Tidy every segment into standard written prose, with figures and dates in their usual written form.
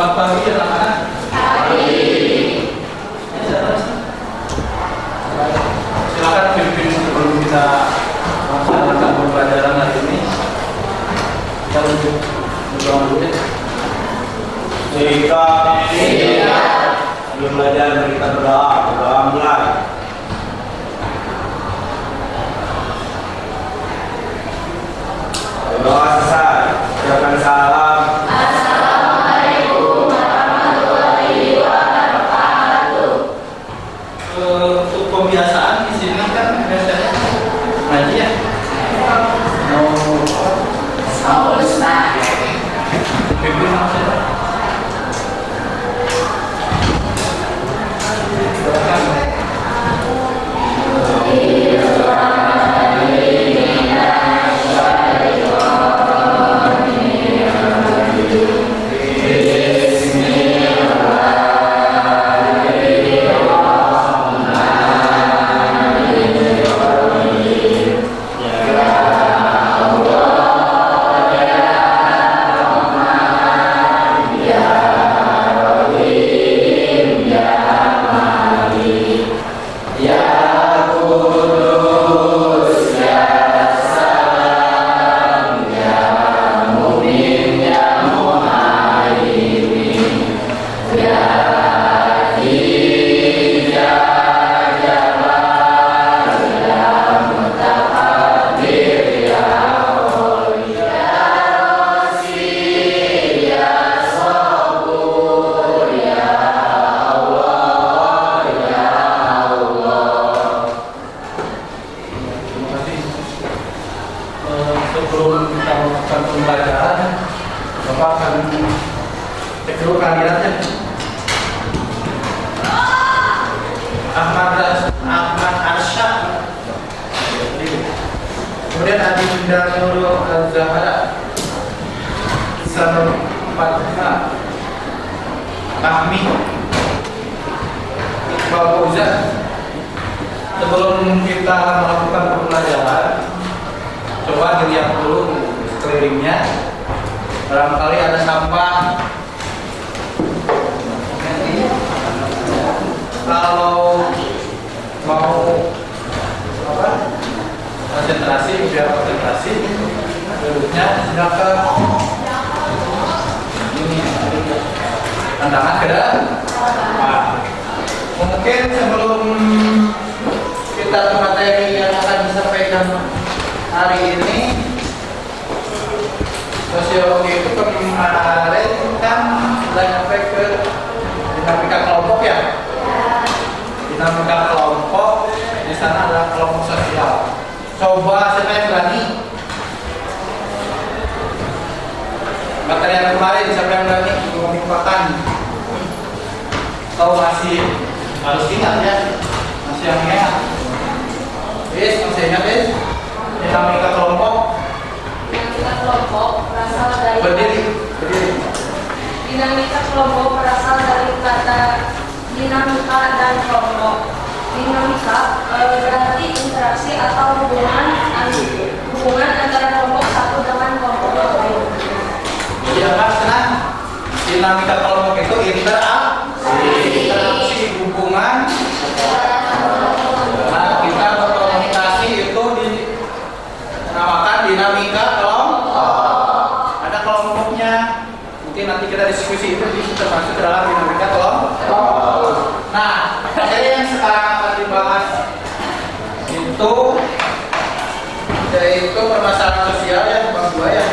Selamat pagi anak-anak. Silakan pimpin sebelum kita melaksanakan pembelajaran hari ini. Kita lanjut berdoa dulu ya. Jika sebelum belajar kita berdoa mulai. Berdoa selesai, ucapkan salam. Assalamualaikum warahmatullahi wabarakatuh. Untuk pembiasaan di sini kan biasanya ngaji ya. Pimpin maksudnya. Sebelum kita melakukan pembelajaran, Bapak akan cek dulu kandidatnya. Ahmad Arsyad. Kemudian Adi Bunda Nurul Al-Zahra. Sanur Fatma. Ahmi. Iqbal Fauzan. Sebelum kita melakukan pembelajaran, coba dilihat dulu sekelilingnya, barangkali ada sampah. Kalau mau konsentrasi, biar konsentrasi duduknya silakan. Ini pandangan ke depan. Mungkin sebelum kita ke materi yang akan disampaikan hari ini, sosiologi itu kemarin kan sudah sampai ke dinamika kelompok ya. Dinamika kelompok, di sana adalah kelompok sosial. Coba siapa yang berani? Materi yang kemarin siapa yang berani mengumpulkan? Atau masih harus ingat ya? Masih yang ingat? Masih ingat dinamika kelompok? Dinamika kelompok berasal dari Berdiri. Dinamika kelompok berasal dari kata dinamika dan kelompok. Dinamika berarti interaksi atau hubungan antara kelompok satu dengan kelompok yang lain. Jadi apa senang? Dinamika kelompok itu interaksi hubungan. Nah, kita berkomunikasi itu dinamakan dinamika kelompok. Ada kelompoknya. Mungkin nanti kita diskusi itu termasuk dalam dinamika kelompok. Nah, materi yang sekarang akan dibahas itu yaitu permasalahan sosial ya, Bang Dua ya.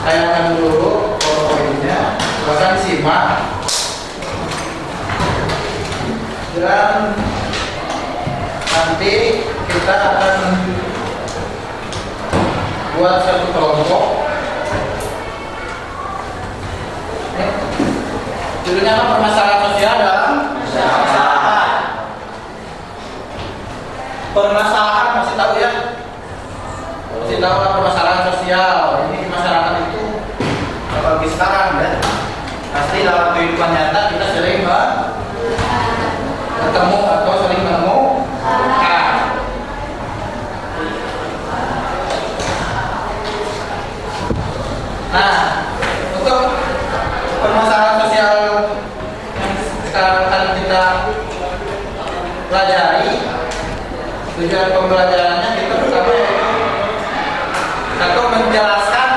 Tayangkan dulu poin-poinnya, bahkan simak. Dan nanti kita akan buat satu kelompok. Judulnya apa? Permasalahan sosial dalam masyarakat. Permasalahan masih tahu ya? Masih tahu lah permasalahan sosial. Ini di masyarakat itu apalagi sekarang ya. Pasti dalam kehidupan nyata kita sering bertemu atau sering menemukan. Nah, untuk permasalahan sosial pelajari. Tujuan pembelajarannya kita pertama yaitu satu, menjelaskan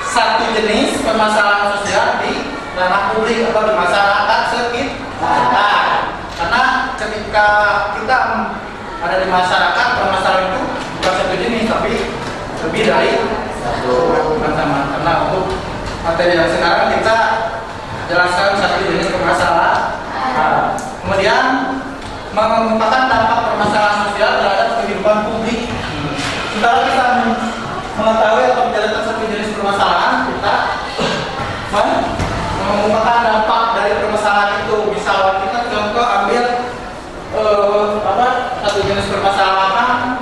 satu jenis permasalahan sosial di ranah publik atau di masyarakat sekitar. Karena ketika kita ada di masyarakat, permasalahan itu bukan satu jenis tapi lebih dari satu macam. Karena untuk materi yang sekarang kita jelaskan satu jenis permasalahan. Kemudian mengemukakan dampak permasalahan sosial terhadap kehidupan publik. Setelah kita mengetahui atau menjelaskan satu jenis permasalahan, kita mengemukakan dampak dari permasalahan itu. Misal kita contoh ambil satu jenis permasalahan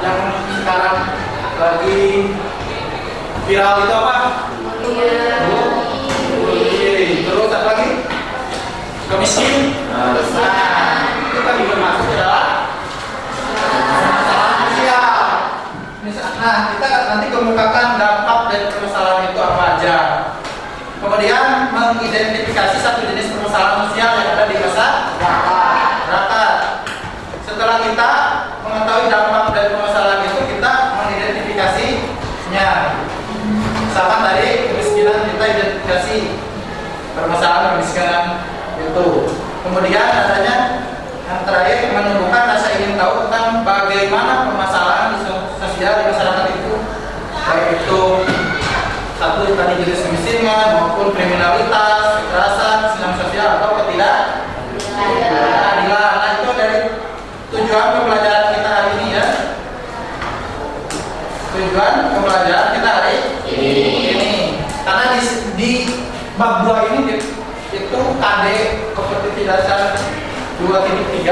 yang sekarang lagi viral itu apa? Terus apa lagi? Kemiskinan. Itu kan juga masuk ke dalam permasalahan sosial. Nah, kita nanti kemukakan dampak dari permasalahan itu apa aja. Kemudian mengidentifikasi satu jenis permasalahan sosial yang ada di masyarakat. Setelah kita mengetahui dampak dari permasalahan itu, kita mengidentifikasinya. Misalkan tadi kemiskinan, kita identifikasi permasalahan kemiskinan itu. Kemudian adanya yang terakhir, menumbuhkan rasa ingin tahu tentang bagaimana permasalahan sosial di masyarakat itu, baik itu satu tadi jenis kemiskinan maupun kriminalitas, kekerasan, kesenjangan sosial atau ketidakadilan. Nah, itu dari tujuan pembelajaran kita hari ini ya. Tujuan pembelajaran kita hari ini. Karena di bab 2 ini itu KD kompetisi dasar 2.3,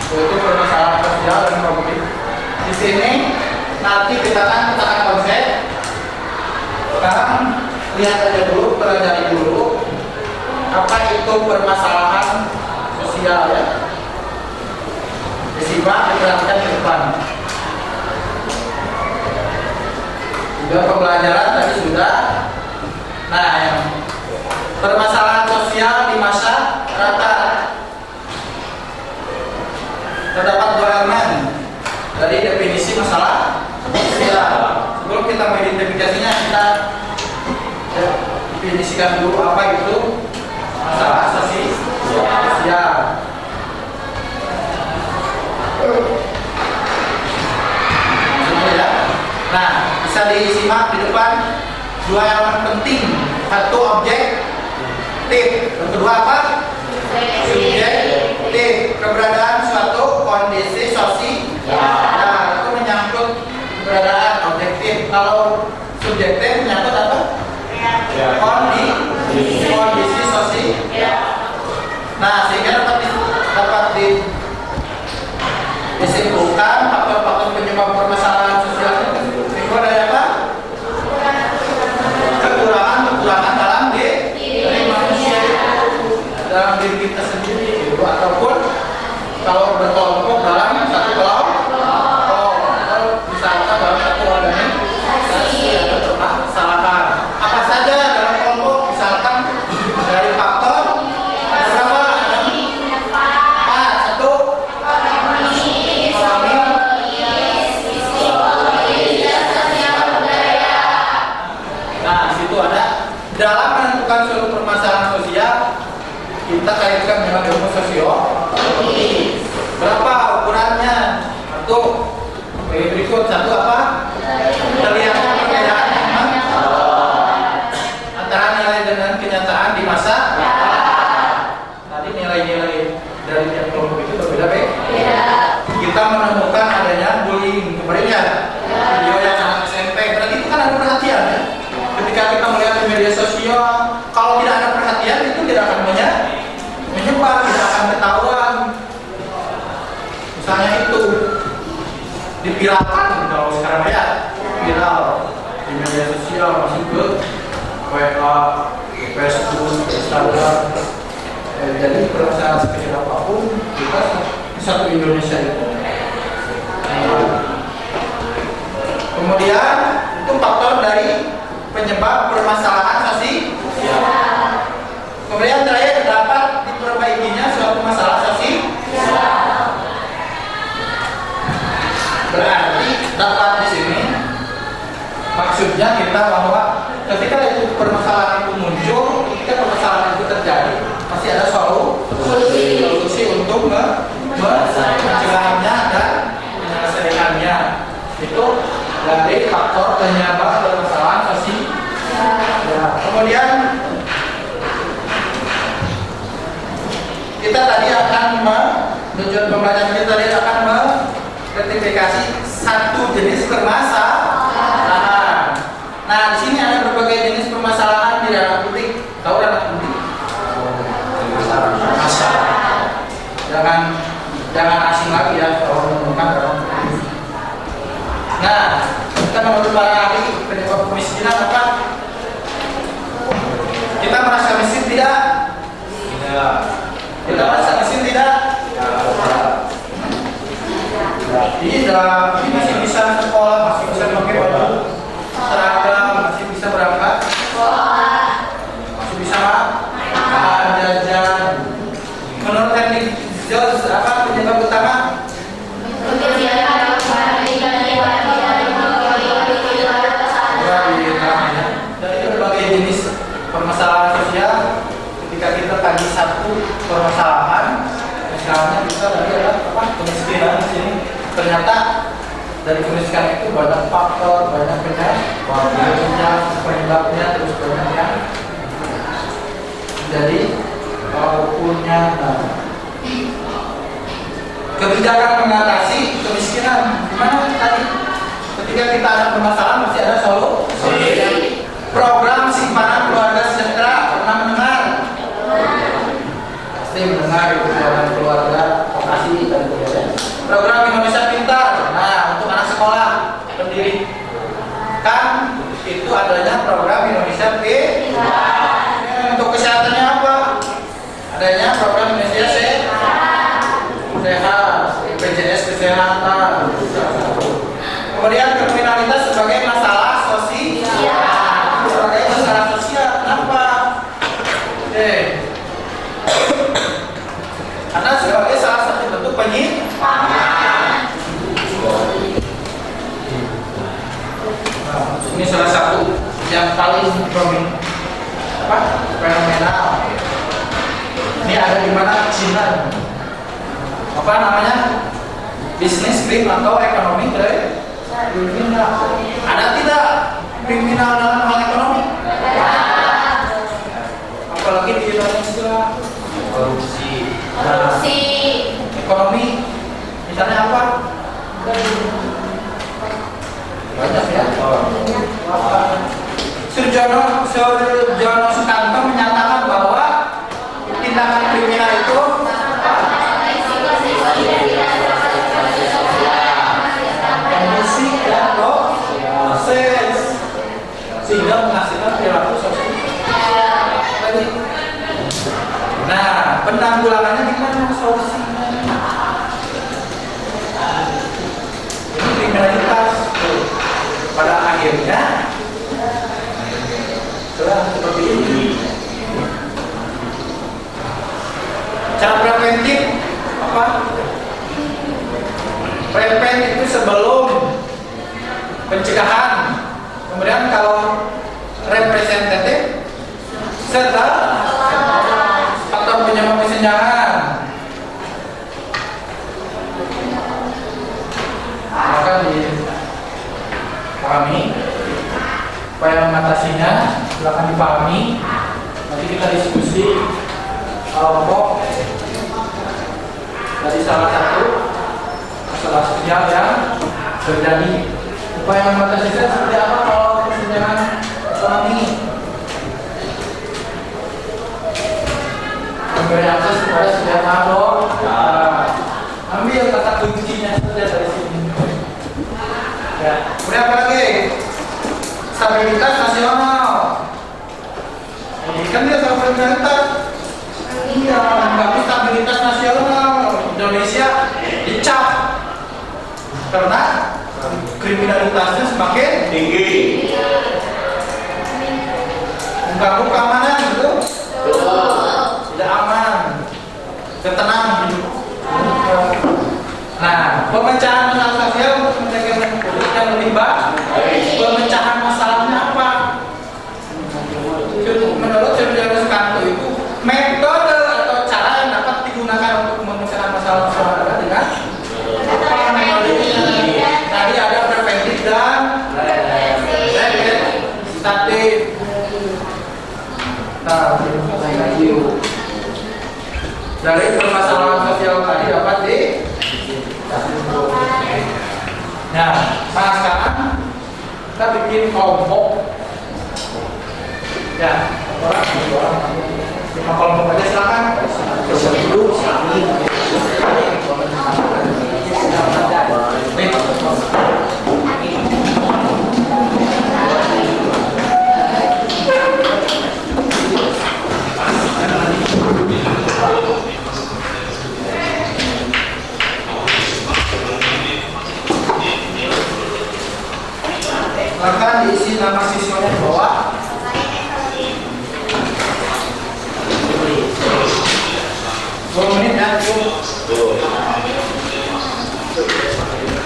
yaitu permasalahan sosial dan publik. Di sini nanti kita akan konsep. Sekarang lihat aja dulu, pelajari dulu apa itu permasalahan sosial ya. Disimak, diperhatikan ke depan. Juga pembelajaran tadi sudah. Nah, yang permasalahan sosial di masyarakat terdapat dua elemen dari definisi masalah sosial. Sebelum kita mengidentifikasinya, kita definisikan dulu apa itu masalah sosial. Nah, bisa disimak di depan dua elemen penting. Satu objektif, yang kedua apa? Subjektif. Keberadaan suatu kondisi sosial. Nah, itu menyangkut keberadaan objektif. Kalau subjektif menyangkut apa? Kondisi sosial. Nah, sehingga dapat disimpulkan faktor-faktor penyebab permasalahan sosial itu. Ada apa? Kekurangan dalam diri manusia, dalam diri kita sendiri, ataupun kalau berkelompok dalam satu kelompok, misalkan dalam satu organisasi ada permasalahan. Apa saja dalam kelompok, misalkan dari faktor berapa? Satu, dalam menentukan suatu permasalahan sosial, kita kaitkan dengan ilmu sosiologi. Berapa ukurannya? Satu, berikut satu apa? Terlihat perbedaan antara nilai dengan kenyataan di masa. Tadi nilai-nilai dari tiap kelompok itu berbeda-beda. Kita menemukan adanya bullying. Kemarin ya, video yang anak SMP. Berarti itu kan ada perhatian ya. Ketika kita melihat di media sosial, kalau tidak ada perhatian itu tidak akan menyebar, tidak akan ketahuan. Misalnya itu dipiralkan kalau sekarang ya, viral di media sosial, masuk ke WA, Facebook, Instagram. Jadi perasaan sekecil apapun kita di satu Indonesia itu. Kemudian itu faktor dari penyebab permasalahan sosial. Kemudian terakhir dapat diperbaikinya suatu masalah sosial. kita bahwa ketika itu permasalahan itu muncul, ketika permasalahan itu terjadi, pasti ada solusi untuk mencegahnya dan menyelesaikannya. Itu dari faktor penyebab permasalahan sosial. Ya. Kemudian kita tadi akan tujuan pembelajaran kita tadi akan mengidentifikasi satu jenis permasalahan. Nah, di sini ada berbagai jenis permasalahan di dalam politik. Tahu dalam politik? Masalah. Jangan asing lagi ya kalau menemukan dalam politik. Nah, kita menurut para ahli penyebab kemiskinan apa? Kita merasa miskin tidak? Tidak. Kita merasa miskin tidak? Tidak. Masih bisa sekolah, masih bisa pakai baju seragam, masih bisa berangkat sekolah, masih bisa makan, jajan. Menurut teknik Jones, apa penyebab utama? Dari berbagai jenis permasalahan sosial, ketika kita tadi satu permasalahan, misalnya kita tadi ada apa? Kemiskinan di sini. Ternyata dari kemiskinan itu banyak faktor, banyak penyebabnya, terus banyak yang jadi punya kebijakan mengatasi kemiskinan. Gimana tadi? Ketika kita ada permasalahan masih ada solusi. Program simpanan keluarga sejahtera, pernah mendengar? Pasti mendengar itu program keluarga vokasi dan sebagainya. Program Indonesia Pintar. Nah, untuk anak sekolah pendidikan itu adanya program Indonesia Pintar. Untuk kesehatannya apa? Adanya program Indonesia Sehat, BPJS Kesehatan. Kemudian kriminalitas sebagai masalah sosial. Sebagai masalah sosial, kenapa? Karena sebagai salah satu bentuk penyimpangan. Ini salah satu yang paling fenomenal. Ini ada di mana? Cina. Apa namanya? Bisnis krim atau ekonomi kriminal. Ada tidak kriminal dalam hal ekonomi? Apalagi di Indonesia. Korupsi. Ekonomi. Misalnya apa? Banyak ya. Surjono Sukanto menyatakan bahwa tindakan kriminal itu kondisi dan proses sehingga menghasilkan perilaku sosial. Nah, penanggulangannya gimana solusinya? Ini kriminalitas pada akhirnya seperti ini. Cara preventif apa? Preventif itu sebelum pencegahan. Kemudian kalau representatif setelah faktor penyebab kesenjangan. Maka dipahami supaya mengatasinya, silakan dipahami. Nanti kita diskusi kelompok dari salah satu masalah sosial yang terjadi. Upaya mengatasinya seperti apa kalau kesenjangan ekonomi? Memberi akses kepada setiap anak. Ambil kata kuncinya saja dari sini. Ya. Kemudian apa lagi? Stabilitas nasional. Ini kan dia stabilitas. Iya, tapi stabilitas nasional Indonesia dicap karena kriminalitasnya semakin tinggi. Mengganggu keamanan, gitu. Tidak aman, tenang hidup. Nah, pemecahan masalah sosial untuk menjaga publik yang lebih baik. Pemecahan masalahnya apa? Statif. Nah, dari permasalahan sosial tadi dapat di. Nah, sekarang kita bikin kelompok. Ya, orang 5 kelompok aja silakan. Dulu silakan diisi nama siswanya di bawah. Menit ya,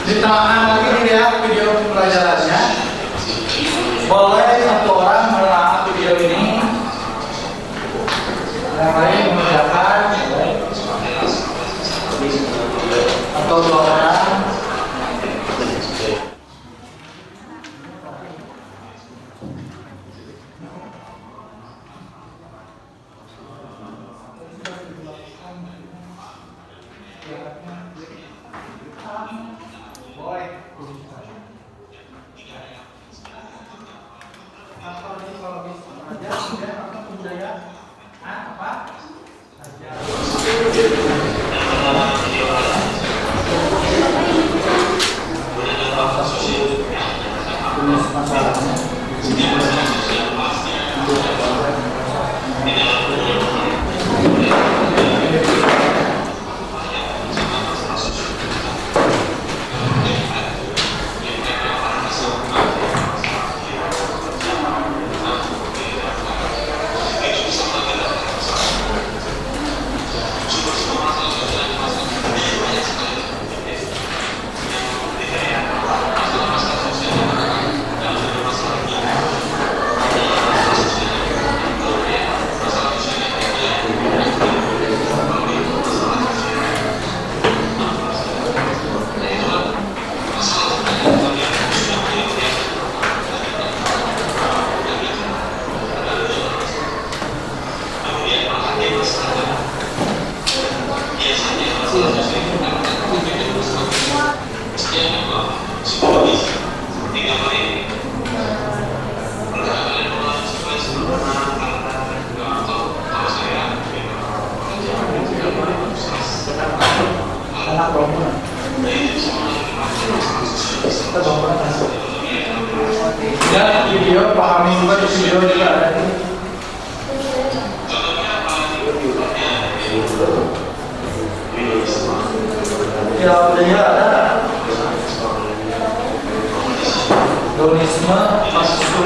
ditahan lagi dilihat video pembelajarannya. Boleh satu orang menelaah video ini, yang lain mengerjakan, atau 2 orang. Ya, video pahami juga di video juga ada. Ya, videonya ada. Donisme, marxisme.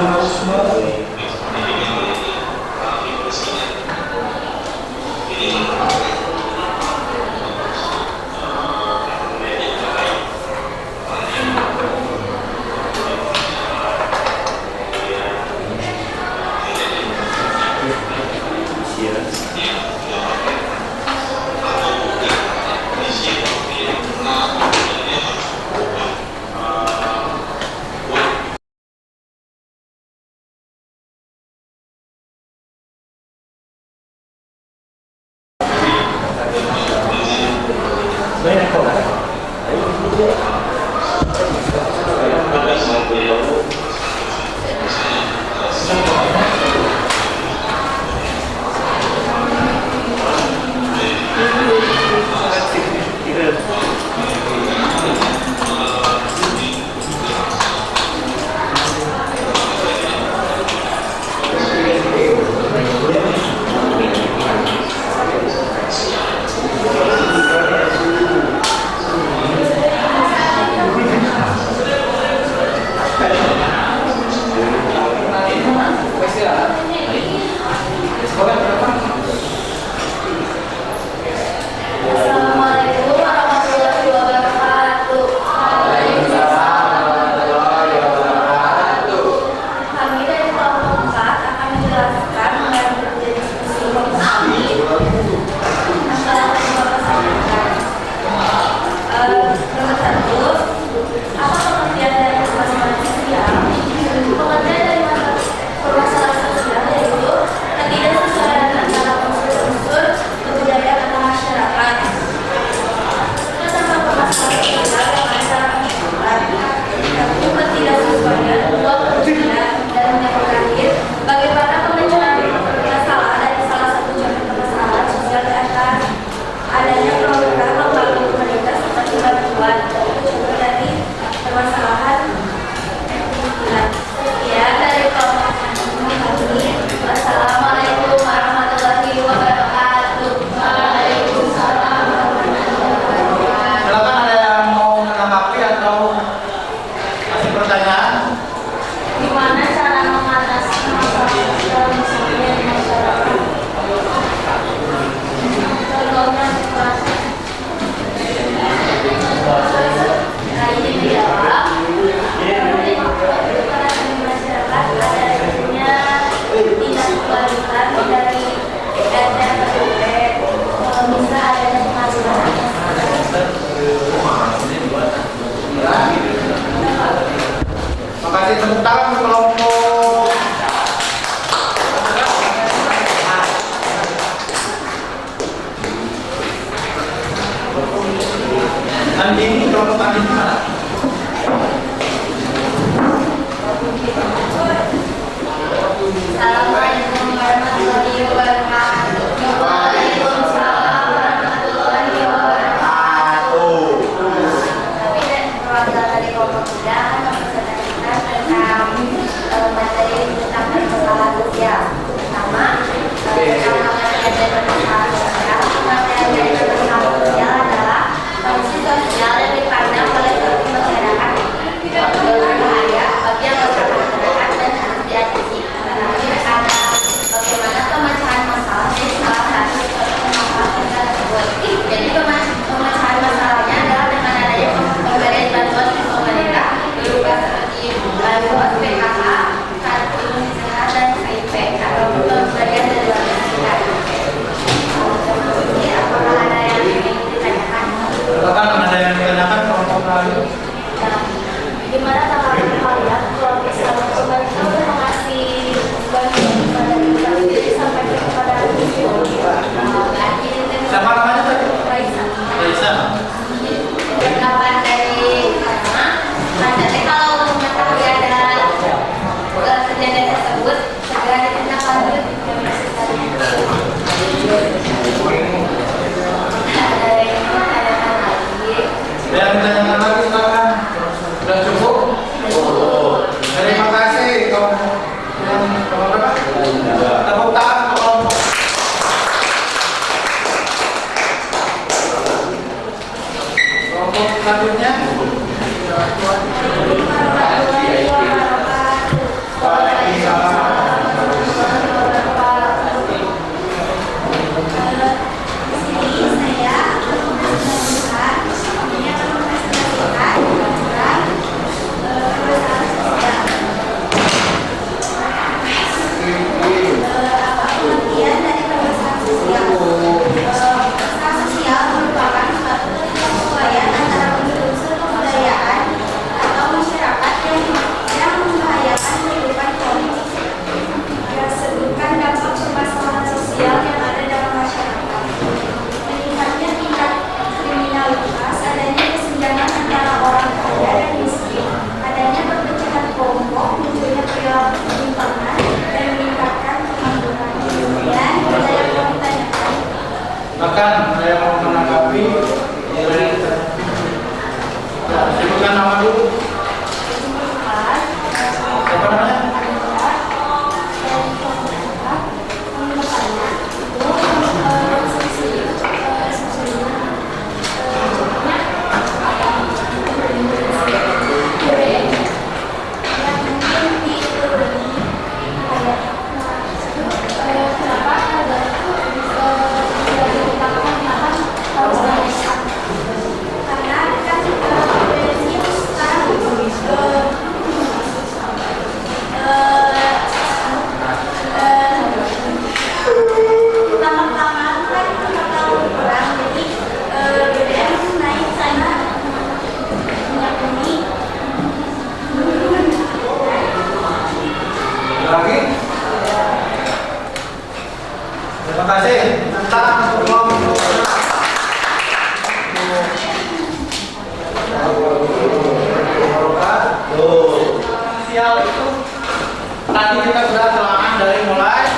Tadi kita sudah telaah dari mulai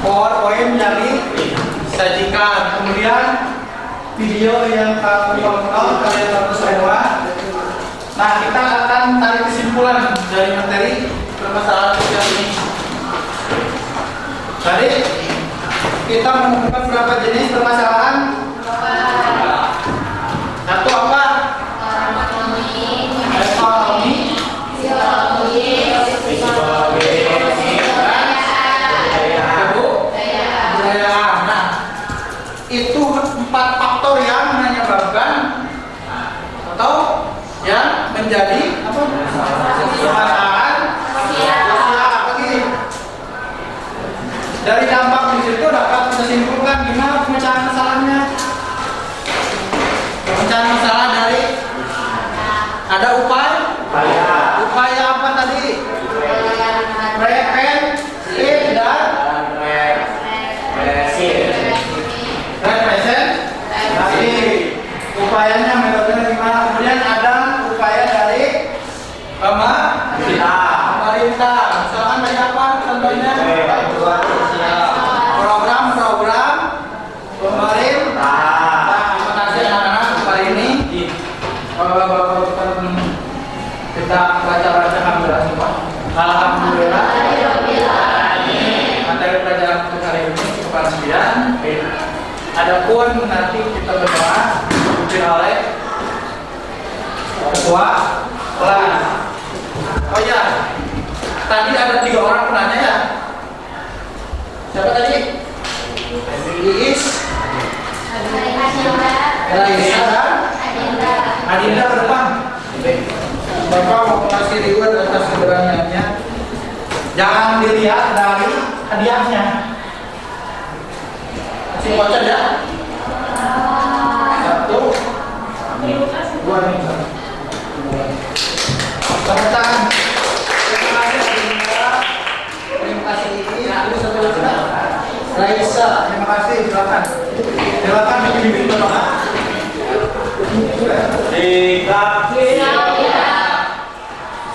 PowerPoint yang disajikan, kemudian video yang kami tonton kalian tonton semua. Nah, kita akan tarik kesimpulan dari materi permasalahan sosial ini. Tadi kita menemukan berapa jenis permasalahan? Satu apa? Ekonomi, budaya. Nah, itu 4 faktor yang menyebabkan atau yang menjadi apa? Permasalahan sosial. Lagi. Dari dampak di situ dapat kita simpulkan gimana pemecahan masalahnya. Pemecahan masalah dari ada upaya apa tadi? Preventif dan representasi. Upayanya metodenya gimana? Kemudian ada upaya dari pemerintah. Misalkan dari apa? Contohnya program-program pemerintah. Terima kasih anak-anak untuk hari ini. Kita baca-baca alhamdulillah semua. Alhamdulillah. Materi pelajaran untuk hari ini cukup sekian. Adapun nanti kita berdoa dipimpin oleh ketua kelas. Oh ya, tadi ada 3 orang penanya ya. Siapa tadi? Iis, Raisa dan Adinda ke depan. Bapak mau kasih reward atas keberaniannya. Jangan dilihat dari hadiahnya. Kasih voucher ya. 1, 2 nih. Tepuk tangan. Terima kasih Adinda. Terima kasih ini. Aku satu lagi. Raisa, terima kasih. Silakan. Silakan dibimbing berdoa.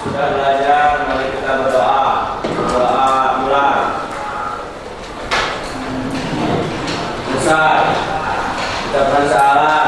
Sudah belajar, mari kita berdoa. Berdoa mulai. Besar, ucapan salam.